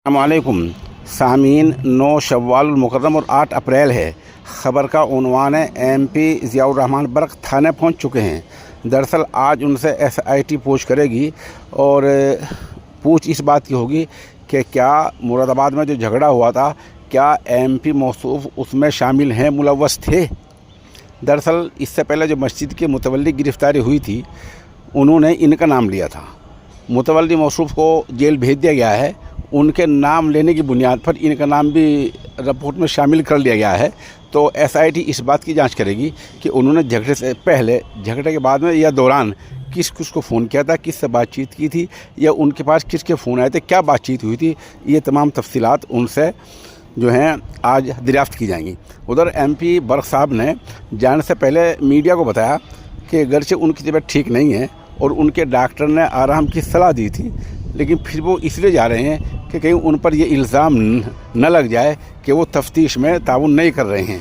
अस्सलामुअलैकुम सामीन। 9 शव्वाल मुकर्रम और 8 अप्रैल है। ख़बर का उन्वान है MP ज़ियाउर रहमान बर्क थाने पहुंच चुके हैं। दरअसल आज उनसे SIT पूछ करेगी और पूछ इस बात की होगी कि क्या मुरादाबाद में जो झगड़ा हुआ था, क्या MP मौसूफ उसमें शामिल हैं, मुलव्वस थे। दरअसल इससे पहले जो मस्जिद के मुतवल्ली गिरफ़्तारी हुई थी, उन्होंने इनका नाम लिया था। मुतवल्ली मौसूफ को जेल भेज दिया गया है। उनके नाम लेने की बुनियाद पर इनका नाम भी रिपोर्ट में शामिल कर लिया गया है। तो SIT इस बात की जांच करेगी कि उन्होंने झगड़े से पहले, झगड़े के बाद में या दौरान किस किस को फ़ोन किया था, किससे बातचीत की थी, या उनके पास किसके फ़ोन आए थे, क्या बातचीत हुई थी। ये तमाम तफसीलात उनसे जो हैं आज दरियाफ़्त की जाएंगी। उधर MP बर्क साहब ने जाने से पहले मीडिया को बताया कि अगरचे उनकी तबीयत ठीक नहीं है और उनके डॉक्टर ने आराम की सलाह दी थी, लेकिन फिर वो इसलिए जा रहे हैं कि कहीं उन पर ये इल्ज़ाम न लग जाए कि वो तफ्तीश में ताउन नहीं कर रहे हैं।